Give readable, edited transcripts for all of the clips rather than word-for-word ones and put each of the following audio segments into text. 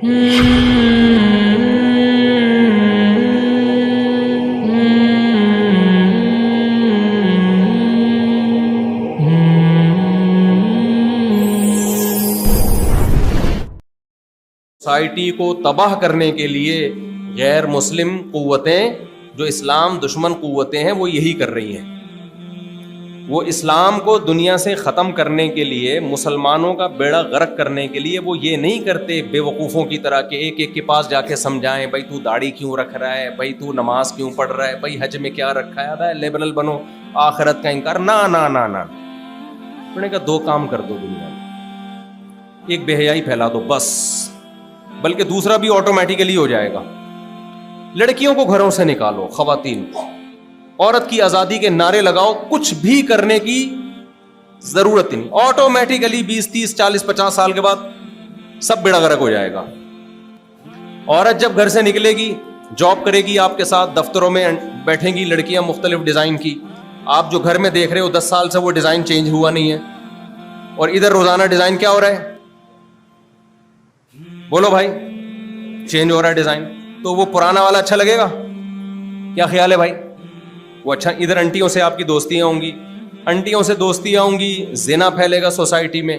Society کو تباہ کرنے کے لیے غیر مسلم قوتیں، جو اسلام دشمن قوتیں ہیں، وہ یہی کر رہی ہیں۔ وہ اسلام کو دنیا سے ختم کرنے کے لیے، مسلمانوں کا بیڑا غرق کرنے کے لیے وہ یہ نہیں کرتے بے وقوفوں کی طرح کہ ایک ایک کے پاس جا کے سمجھائیں، بھائی تو داڑھی کیوں رکھ رہا ہے، بھائی تو نماز کیوں پڑھ رہا ہے، بھائی حج میں کیا رکھا ہے، لیبرل بنو، آخرت کا انکار، نہ نہ نہ نہ۔ انہوں نے کہا دو کام کر دو دنیا میں، ایک بے حیائی پھیلا دو بس، بلکہ دوسرا بھی آٹومیٹیکلی ہو جائے گا۔ لڑکیوں کو گھروں سے نکالو، خواتین کو، عورت کی آزادی کے نعرے لگاؤ، کچھ بھی کرنے کی ضرورت نہیں، آٹومیٹیکلی 20 30 40 50 سال کے بعد سب بیڑا غرق ہو جائے گا۔ عورت جب گھر سے نکلے گی، جاب کرے گی، آپ کے ساتھ دفتروں میں بیٹھیں گی لڑکیاں مختلف ڈیزائن کی، آپ جو گھر میں دیکھ رہے ہو 10 سال سے وہ ڈیزائن چینج ہوا نہیں ہے، اور ادھر روزانہ ڈیزائن کیا ہو رہا ہے، بولو بھائی، چینج ہو رہا ہے ڈیزائن، تو وہ پرانا والا اچھا لگے گا؟ کیا خیال ہے بھائی؟ وہ اچھا، ادھر انٹیوں سے آپ کی دوستیاں ہوں گی، انٹیوں سے دوستیاں ہوں گی، زنا پھیلے گا سوسائٹی میں،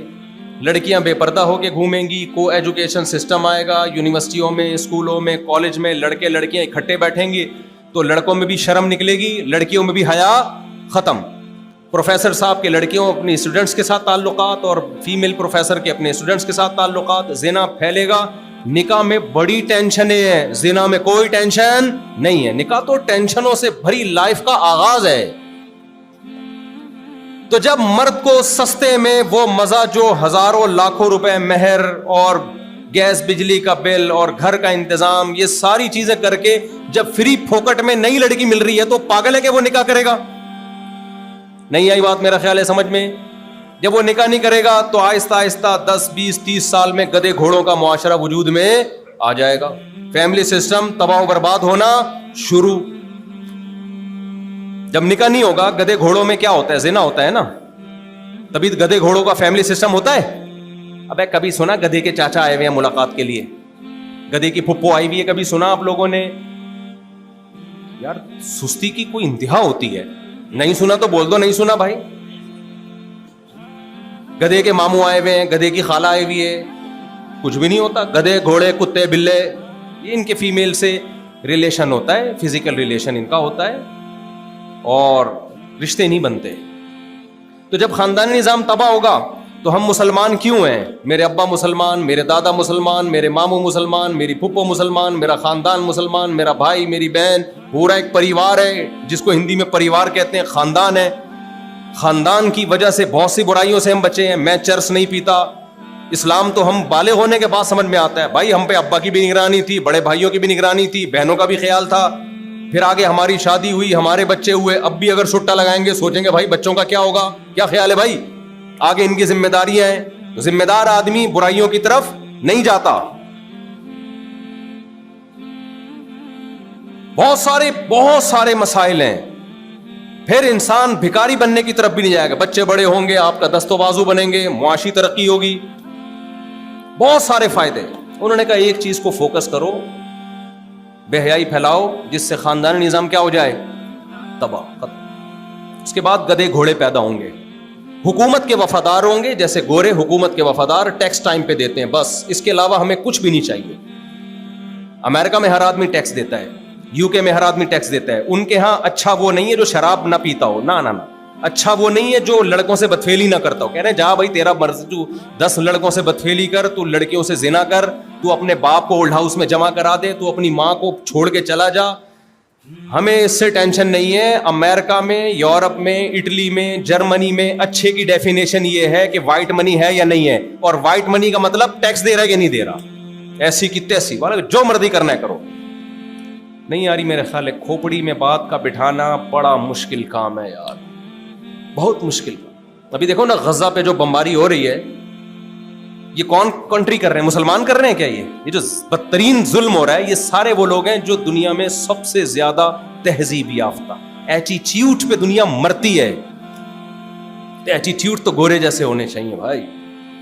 لڑکیاں بے پردہ ہو کے گھومیں گی، کو ایجوکیشن سسٹم آئے گا، یونیورسٹیوں میں، اسکولوں میں، کالج میں لڑکے لڑکیاں اکٹھے بیٹھیں گے تو لڑکوں میں بھی شرم نکلے گی، لڑکیوں میں بھی حیا ختم۔ پروفیسر صاحب کے لڑکیوں اپنی اسٹوڈنٹس کے ساتھ تعلقات، اور فیمیل پروفیسر کے اپنے اسٹوڈنٹس کے ساتھ تعلقات، زنا پھیلے گا۔ نکاح میں بڑی ٹینشن ہے، زنا میں کوئی ٹینشن نہیں ہے۔ نکاح تو ٹینشنوں سے بھری لائف کا آغاز ہے۔ تو جب مرد کو سستے میں وہ مزہ جو ہزاروں لاکھوں روپے مہر اور گیس بجلی کا بل اور گھر کا انتظام، یہ ساری چیزیں کر کے جب فری پھوکٹ میں نئی لڑکی مل رہی ہے تو پاگل ہے کہ وہ نکاح کرے گا؟ نہیں آئی بات میرا خیال ہے سمجھ میں؟ جب وہ نکاح نہیں کرے گا تو آہستہ آہستہ 10 20 30 سال میں گدھے گھوڑوں کا معاشرہ وجود میں آ جائے گا، فیملی سسٹم تباہ و برباد ہونا شروع۔ جب نکاح نہیں ہوگا، گدھے گھوڑوں میں کیا ہوتا ہے؟ زنا ہوتا ہے نا، تبھی گدھے گھوڑوں کا فیملی سسٹم ہوتا ہے۔ ابے کبھی سنا گدھے کے چاچا آئے ہوئے ہیں ملاقات کے لیے، گدھے کی پھپھو آئی ہوئی ہے، کبھی سنا آپ لوگوں نے؟ یار سستی کی کوئی انتہا ہوتی ہے، نہیں سنا تو بول دو نہیں سنا بھائی۔ گدھے کے ماموں آئے ہوئے ہیں، گدھے کی خالہ آئی ہوئی ہے، کچھ بھی نہیں ہوتا۔ گدھے گھوڑے کتے بلے، یہ ان کے فیمیل سے ریلیشن ہوتا ہے، فزیکل ریلیشن ان کا ہوتا ہے، اور رشتے نہیں بنتے۔ تو جب خاندانی نظام تباہ ہوگا تو ہم مسلمان کیوں ہیں؟ میرے ابا مسلمان، میرے دادا مسلمان، میرے ماموں مسلمان، میری پھپھو مسلمان، میرا خاندان مسلمان، میرا بھائی، میری بہن، پورا ایک پریوار ہے، جس کو ہندی میں پریوار کہتے ہیں، خاندان ہے۔ خاندان کی وجہ سے بہت سی برائیوں سے ہم بچے ہیں۔ میں چرس نہیں پیتا، اسلام تو ہم بالغ ہونے کے بعد سمجھ میں آتا ہے، بھائی ہم پہ ابا کی بھی نگرانی تھی، بڑے بھائیوں کی بھی نگرانی تھی، بہنوں کا بھی خیال تھا، پھر آگے ہماری شادی ہوئی، ہمارے بچے ہوئے، اب بھی اگر سٹا لگائیں گے سوچیں گے بھائی بچوں کا کیا ہوگا؟ کیا خیال ہے بھائی؟ آگے ان کی ذمہ داریاں ہیں۔ ذمہ دار آدمی برائیوں کی طرف نہیں جاتا۔ بہت سارے مسائل ہیں۔ پھر انسان بھکاری بننے کی طرف بھی نہیں جائے گا، بچے بڑے ہوں گے، آپ کا دست و بازو بنیں گے، معاشی ترقی ہوگی، بہت سارے فائدے۔ انہوں نے کہا ایک چیز کو فوکس کرو، بے حیائی پھیلاؤ، جس سے خاندانی نظام کیا ہو جائے؟ تباہ ختم۔ اس کے بعد گدھے گھوڑے پیدا ہوں گے، حکومت کے وفادار ہوں گے، جیسے گورے حکومت کے وفادار، ٹیکس ٹائم پہ دیتے ہیں، بس اس کے علاوہ ہمیں کچھ بھی نہیں چاہیے۔ امریکہ میں ہر آدمی ٹیکس دیتا ہے، یو کے میں ہر آدمی ٹیکس دیتا ہے۔ ان کے ہاں اچھا وہ نہیں ہے جو شراب نہ پیتا ہو، نہ نہ نہ، اچھا وہ نہیں ہے جو لڑکوں سے بدفعلی نہ کرتا ہو۔ کہہ رہے ہیں جا بھائی تیرا مرضی، تو 10 لڑکوں سے بدفعلی کر، تو لڑکیوں سے زنا کر، تو اپنے باپ کو اولڈ ہاؤس میں جمع کرا دے، تو اپنی ماں کو چھوڑ کے چلا جا، ہمیں اس سے ٹینشن نہیں ہے۔ امریکہ میں، یورپ میں، اٹلی میں، جرمنی میں اچھے کی ڈیفینیشن یہ ہے کہ وائٹ منی ہے یا نہیں ہے، اور وائٹ منی کا مطلب ٹیکس دے رہا ہے کہ نہیں دے رہا، ایسی کی تیسی، جو مرضی کرنا ہے کرو۔ نہیں آ رہی میرے خیال ہے؟ کھوپڑی میں بات کا بٹھانا بڑا مشکل کام ہے یار، بہت مشکل کام۔ ابھی دیکھو نا غزہ پہ جو بمباری ہو رہی ہے، یہ کون کنٹری کر رہے ہیں؟ مسلمان کر رہے ہیں کیا؟ یہ جو بدترین ظلم ہو رہا ہے، یہ سارے وہ لوگ ہیں جو دنیا میں سب سے زیادہ تہذیب یافتہ، ایٹیٹیوڈ پہ دنیا مرتی ہے۔ ایٹیٹیوڈ تو گورے جیسے ہونے چاہیے بھائی،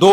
2,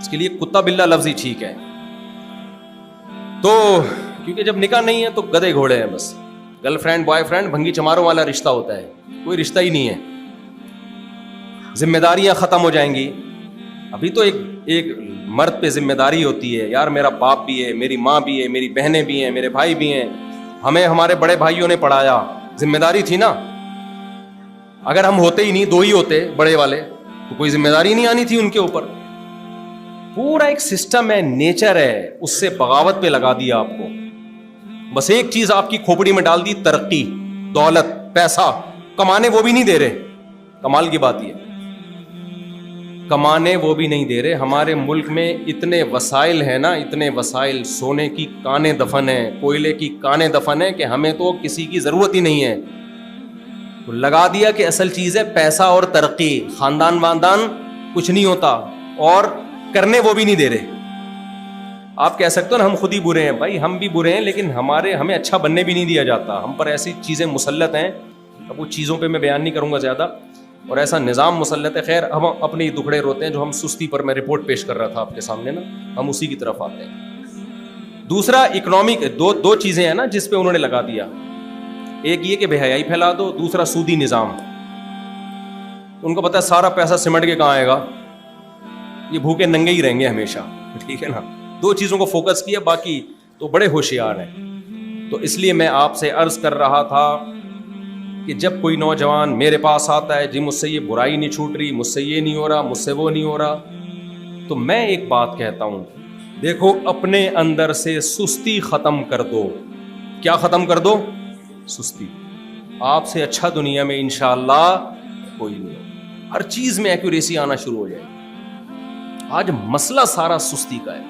اس کے لیے کتا بلا لفظ ہی ٹھیک ہے. تو کیونکہ جب نکاح نہیں ہے تو گدے گھوڑے ہیں بس. گرل فرینڈ بوائے فرینڈ بھنگی چماروں والا رشتہ ہوتا ہے, کوئی رشتہ ہی نہیں ہے. ذمہ داریاں ختم ہو جائیں گی. ابھی تو ایک مرد پہ ذمہ داری ہوتی ہے, یار میرا باپ بھی ہے, میری ماں بھی ہے, میری بہنیں بھی ہیں, میرے بھائی بھی ہیں, ہمیں ہمارے بڑے بھائیوں نے پڑھایا, ذمہ داری تھی نا. اگر ہم ہوتے ہی نہیں, دو ہی ہوتے بڑے والے, تو کوئی ذمہ داری نہیں آنی تھی ان کے اوپر. پورا ایک سسٹم ہے, نیچر ہے, اس سے بغاوت پہ لگا دیا آپ کو. بس ایک چیز آپ کی کھوپڑی میں ڈال دی, ترقی, دولت, پیسہ. کمانے وہ بھی نہیں دے رہے. کمال کی بات یہ, کمانے وہ بھی نہیں دے رہے. ہمارے ملک میں اتنے وسائل ہیں نا, اتنے وسائل, سونے کی کانیں دفن ہیں, کوئلے کی کانیں دفن ہیں, کہ ہمیں تو کسی کی ضرورت ہی نہیں ہے. تو لگا دیا کہ اصل چیز ہے پیسہ اور ترقی. خاندان واندان کچھ نہیں ہوتا, اور کرنے وہ بھی نہیں دے رہے. آپ کہہ سکتے ہو نا ہم خود ہی برے ہیں. بھائی ہم بھی برے ہیں, لیکن ہمیں اچھا بننے بھی نہیں دیا جاتا. ہم پر ایسی چیزیں مسلط ہیں, اب وہ چیزوں پہ میں بیان نہیں کروں گا زیادہ, اور ایسا نظام مسلط ہے. خیر, ہم اپنے دکھڑے روتے ہیں جو ہم سستی پر, میں رپورٹ پیش کر رہا تھا آپ کے سامنے نا, ہم اسی کی طرف آتے ہیں. دوسرا اکنامک, دو چیزیں ہیں نا جس پہ انہوں نے لگا دیا. ایک یہ کہ بے حیائی پھیلا دو, دوسرا سودی نظام. ان کو پتا ہے سارا پیسہ سمٹ کے کہاں آئے گا, یہ بھوکے ننگے ہی رہیں گے ہمیشہ. ٹھیک ہے نا, دو چیزوں کو فوکس کیا, باقی تو بڑے ہوشیار ہیں. تو اس لیے میں آپ سے عرض کر رہا تھا کہ جب کوئی نوجوان میرے پاس آتا ہے, جی مجھ سے یہ برائی نہیں چھوٹ رہی, مجھ سے یہ نہیں ہو رہا, مجھ سے وہ نہیں ہو رہا, تو میں ایک بات کہتا ہوں, دیکھو اپنے اندر سے سستی ختم کر دو. کیا ختم کر دو؟ سستی. آپ سے اچھا دنیا میں انشاءاللہ کوئی نہیں ہو. ہر چیز میں ایکوریسی آنا شروع ہو جائے. آج مسئلہ سارا سستی کا ہے.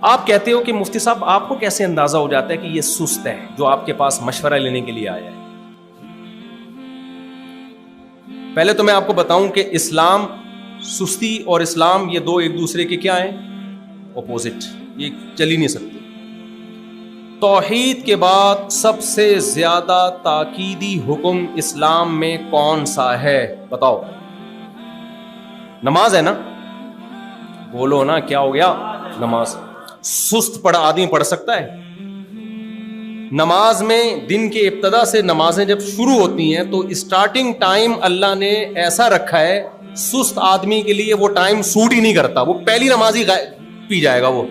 آپ کہتے ہو کہ مفتی صاحب آپ کو کیسے اندازہ ہو جاتا ہے کہ یہ سست ہے جو آپ کے پاس مشورہ لینے کے لیے آیا ہے؟ پہلے تو میں آپ کو بتاؤں کہ اسلام, سستی اور اسلام یہ دو ایک دوسرے کے کیا ہیں؟ اپوزٹ. یہ چل ہی نہیں سکتے. توحید کے بعد سب سے زیادہ تاکیدی حکم اسلام میں کون سا ہے؟ بتاؤ. نماز ہے نا. بولو نا, کیا ہو گیا؟ نماز. سست پڑھا آدمی پڑھ سکتا ہے؟ نماز میں دن کے ابتدا سے نمازیں جب شروع ہوتی ہیں تو اسٹارٹنگ ٹائم اللہ نے ایسا رکھا ہے, سست آدمی کے لیے وہ ٹائم سوٹ ہی نہیں کرتا. وہ پہلی نماز ہی پی جائے گا. وہ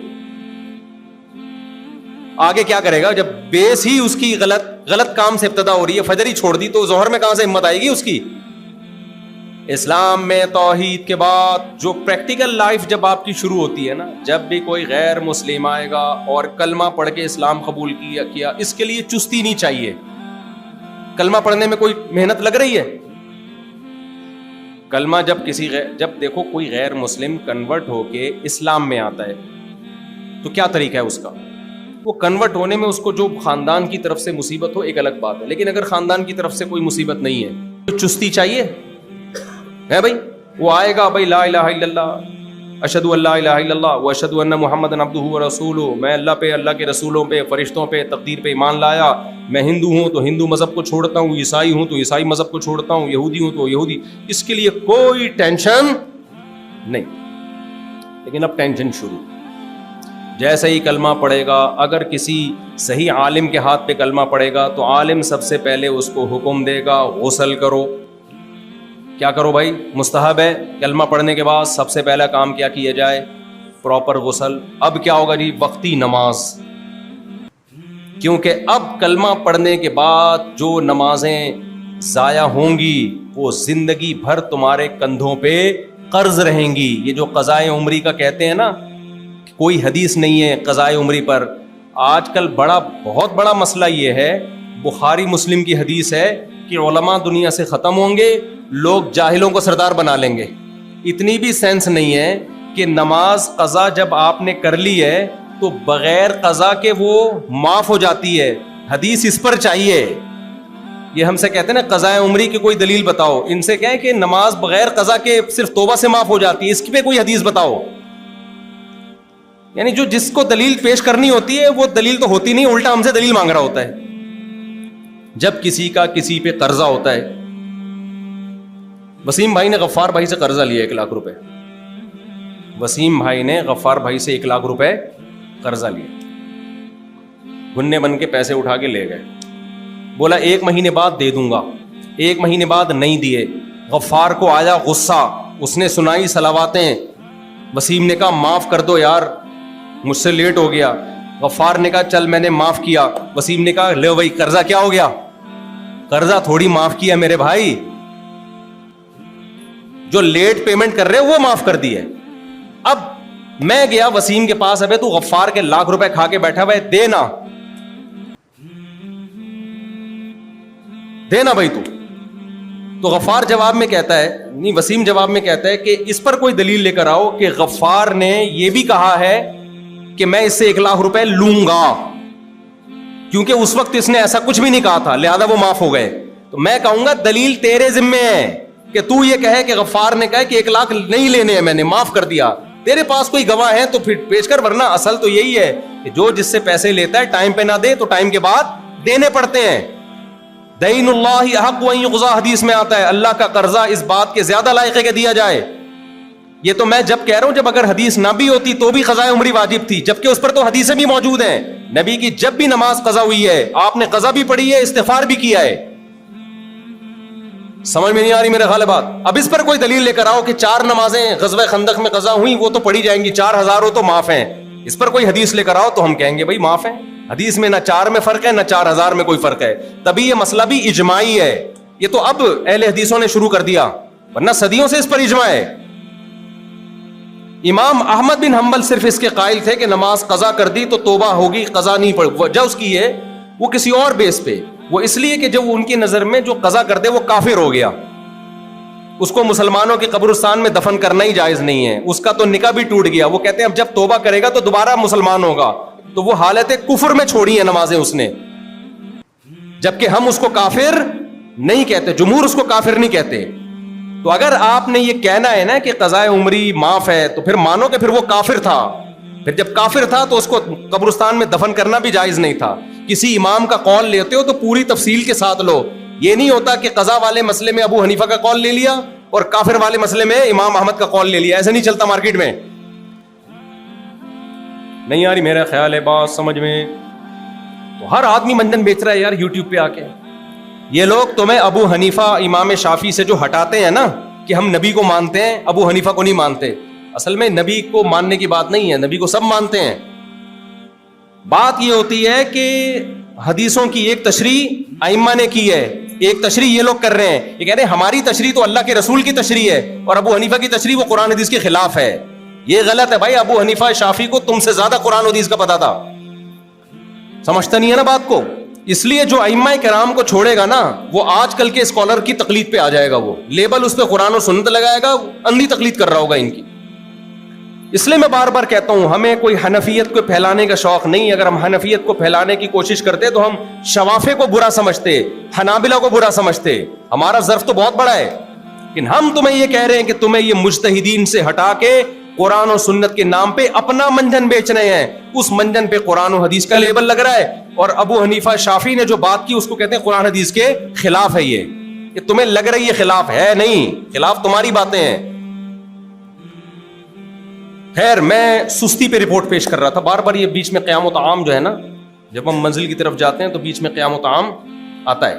آگے کیا کرے گا جب بیس ہی اس کی غلط کام سے ابتدا ہو رہی ہے, فجر ہی چھوڑ دی, تو ظہر میں کہاں سے ہمت آئے گی اس کی؟ اسلام میں توحید کے بعد جو پریکٹیکل لائف جب آپ کی شروع ہوتی ہے نا, جب بھی کوئی غیر مسلم آئے گا اور کلمہ پڑھ کے اسلام قبول کیا, اس کے لیے چستی نہیں چاہیے. کلمہ پڑھنے میں کوئی محنت لگ رہی ہے؟ کلمہ جب دیکھو کوئی غیر مسلم کنورٹ ہو کے اسلام میں آتا ہے تو کیا طریقہ ہے اس کا؟ وہ کنورٹ ہونے میں اس کو جو خاندان کی طرف سے مصیبت ہو ایک الگ بات ہے, لیکن اگر خاندان کی طرف سے کوئی مصیبت نہیں ہے تو چستی چاہیے ہے بھائی. وہ آئے گا بھائی لا الہ الا اللہ, اشہد ان لا الہ الا اللہ و اشہد ان محمدًا عبدہ و رسولہ, میں اللہ پہ, اللہ کے رسولوں پہ, فرشتوں پہ, تقدیر پہ ایمان لایا. میں ہندو ہوں تو ہندو مذہب کو چھوڑتا ہوں, عیسائی ہوں تو عیسائی مذہب کو چھوڑتا ہوں, یہودی ہوں تو یہودی. اس کے لیے کوئی ٹینشن نہیں. لیکن اب ٹینشن شروع. جیسے ہی کلمہ پڑھے گا, اگر کسی صحیح عالم کے ہاتھ پہ کلمہ پڑھے گا تو عالم سب سے پہلے اس کو حکم دے گا غسل کرو. کیا کرو بھائی؟ مستحب ہے کلمہ پڑھنے کے بعد سب سے پہلا کام کیا کیا جائے؟ پراپر غسل. اب کیا ہوگا جی؟ وقتی نماز. کیونکہ اب کلمہ پڑھنے کے بعد جو نمازیں ضائع ہوں گی وہ زندگی بھر تمہارے کندھوں پہ قرض رہیں گی. یہ جو قضائے عمری کا کہتے ہیں نا, کوئی حدیث نہیں ہے قضائے عمری پر. آج کل بہت بڑا مسئلہ یہ ہے, بخاری مسلم کی حدیث ہے کہ علماء دنیا سے ختم ہوں گے, لوگ جاہلوں کو سردار بنا لیں گے. اتنی بھی سینس نہیں ہے کہ نماز قضا جب آپ نے کر لی ہے تو بغیر قضا کے وہ معاف ہو جاتی ہے. حدیث اس پر چاہیے. یہ ہم سے کہتے ہیں نا قضاء عمری کی کوئی دلیل بتاؤ, ان سے کہیں کہ نماز بغیر قضا کے صرف توبہ سے معاف ہو جاتی ہے, اس کی پہ کوئی حدیث بتاؤ. یعنی جو جس کو دلیل پیش کرنی ہوتی ہے وہ دلیل تو ہوتی نہیں, الٹا ہم سے دلیل مانگ رہا ہوتا ہے. جب کسی کا کسی پہ قرضہ ہوتا ہے, وسیم بھائی نے غفار بھائی سے قرضہ لیا 1 لاکھ روپے. وسیم بھائی نے غفار بھائی سے 1 لاکھ روپے قرضہ لیا, گھنے بن کے پیسے اٹھا کے لے گئے. بولا 1 مہینے بعد دے دوں گا, 1 مہینے بعد نہیں دیے. غفار کو آیا غصہ, اس نے سنائی صلواتیں. وسیم نے کہا معاف کر دو یار, مجھ سے لیٹ ہو گیا. غفار نے کہا چل میں نے معاف کیا. وسیم نے کہا لے بھائی قرضہ کیا ہو گیا, قرضہ تھوڑی معاف کیا میرے بھائی, جو لیٹ پیمنٹ کر رہے وہ معاف کر دی ہے. اب میں گیا وسیم کے پاس, ابے تو غفار کے 1 لاکھ روپے کھا کے بیٹھا ہوا ہے, دینا دینا بھائی تو غفار جواب میں کہتا ہے, نہیں وسیم جواب میں کہتا ہے کہ اس پر کوئی دلیل لے کر آؤ کہ غفار نے یہ بھی کہا ہے کہ میں اس سے 1 لاکھ روپے لوں گا, کیونکہ اس وقت اس نے ایسا کچھ بھی نہیں کہا تھا, لہذا وہ معاف ہو گئے. تو میں کہوں گا دلیل تیرے ذمے ہے کہ تو یہ کہے کہ غفار نے کہا کہ 1 لاکھ نہیں لینے ہیں, میں نے معاف کر دیا. تیرے پاس کوئی گواہ ہے تو پھر پیش کر, ورنہ اصل تو یہی ہے کہ جو جس سے پیسے لیتا ہے ٹائم پہ نہ دے تو ٹائم کے بعد دینے پڑتے ہیں. دین اللہ احق ان یقضی, حدیث میں آتا ہے اللہ کا قرضہ اس بات کے زیادہ لائق ہے کہ دیا جائے. یہ تو میں جب کہہ رہا ہوں, جب اگر حدیث نہ بھی ہوتی تو بھی قضاء عمری واجب تھی, جبکہ اس پر تو حدیثیں بھی موجود ہیں. نبی کی جب بھی نماز قضا ہوئی ہے آپ نے قضا بھی پڑھی ہے, استغفار بھی کیا ہے. سمجھ میں نہیں آ رہی میرے خیال بات. اب اس پر کوئی دلیل لے کر آؤ کہ 4 نمازیں غزوہ خندق میں قضا ہوئی, وہ تو پڑھی جائیں گی, 4000 ہو تو معاف ہیں. اس پر کوئی حدیث لے کر آؤ تو ہم کہیں گے بھائی معاف ہیں. حدیث میں نہ 4 میں فرق ہے نہ 4000 میں کوئی فرق ہے. تبھی یہ مسئلہ بھی اجماعی ہے. یہ تو اب اہل حدیثوں نے شروع کر دیا, ورنہ صدیوں سے اس پر اجماع ہے. امام احمد بن حنبل صرف اس کے قائل تھے کہ نماز قضا کر دی تو توبہ ہوگی, قضا نہیں پڑ. وجہ اس کی ہے وہ کسی اور بیس پہ, وہ اس لیے کہ جب ان کی نظر میں جو قضا کر دے وہ کافر ہو گیا, اس کو مسلمانوں کے قبرستان میں دفن کرنا ہی جائز نہیں ہے, اس کا تو نکاح بھی ٹوٹ گیا. وہ کہتے ہیں اب جب توبہ کرے گا تو دوبارہ مسلمان ہوگا, تو وہ حالت کفر میں چھوڑی ہیں نمازیں اس نے, جبکہ ہم اس کو کافر نہیں کہتے, جمہور اس کو کافر نہیں کہتے. تو اگر آپ نے یہ کہنا ہے نا کہ قضاء عمری معاف ہے تو پھر مانو کہ پھر وہ کافر تھا. پھر جب کافر تھا تو اس کو قبرستان میں دفن کرنا بھی جائز نہیں تھا. کسی امام کا قول لیتے ہو تو پوری تفصیل کے ساتھ لو. یہ نہیں ہوتا کہ قضا والے مسئلے میں ابو حنیفہ کا قول لے لیا اور کافر والے مسئلے میں امام احمد کا قول لے لیا. ایسے نہیں چلتا مارکیٹ میں. نہیں یار میرا خیال ہے بات سمجھ میں. تو ہر آدمی منجن بیچ رہا ہے یار یوٹیوب پہ آ کے. یہ لوگ تمہیں ابو حنیفہ امام شافعی سے جو ہٹاتے ہیں نا کہ ہم نبی کو مانتے ہیں ابو حنیفہ کو نہیں مانتے, اصل میں نبی کو ماننے کی بات نہیں ہے, نبی کو سب مانتے ہیں. بات یہ ہوتی ہے کہ حدیثوں کی ایک تشریح ائمہ نے کی ہے, ایک تشریح یہ لوگ کر رہے ہیں. یہ کہہ رہے ہیں ہماری تشریح تو اللہ کے رسول کی تشریح ہے اور ابو حنیفہ کی تشریح وہ قرآن حدیث کے خلاف ہے. یہ غلط ہے بھائی. ابو حنیفہ شافعی کو تم سے زیادہ قرآن حدیث کا پتا تھا. سمجھتا نہیں ہے نا بات کو. اس لیے جو ائمہ کرام کو چھوڑے گا نا وہ آج کل کے اسکالر کی تقلید پہ آ جائے گا, وہ لیبل اس پہ قرآن و سنت لگائے گا, اندھی تقلید کر رہا ہوگا ان کی. اس لیے میں بار بار کہتا ہوں ہمیں کوئی حنفیت کو پھیلانے کا شوق نہیں. اگر ہم حنفیت کو پھیلانے کی کوشش کرتے تو ہم شوافے کو برا سمجھتے, حنابلہ کو برا سمجھتے. ہمارا ظرف تو بہت بڑا ہے, لیکن ہم تمہیں یہ کہہ رہے ہیں کہ تمہیں یہ مجتہدین سے ہٹا کے قرآن و سنت کے نام پہ اپنا منجن بیچ رہے ہیں. اس منجن پہ قرآن و حدیث کا لیبل لگ رہا ہے, اور ابو حنیفہ شافعی نے جو بات کی اس کو کہتے ہیں قرآن حدیث کے خلاف ہے. یہ تمہیں لگ رہی ہے خلاف ہے, نہیں, خلاف تمہاری باتیں ہیں. خیر میں سستی پہ رپورٹ پیش کر رہا تھا بار بار. یہ بیچ میں قیام و طعام جو ہے نا, جب ہم منزل کی طرف جاتے ہیں تو بیچ میں قیام و طعام آتا ہے.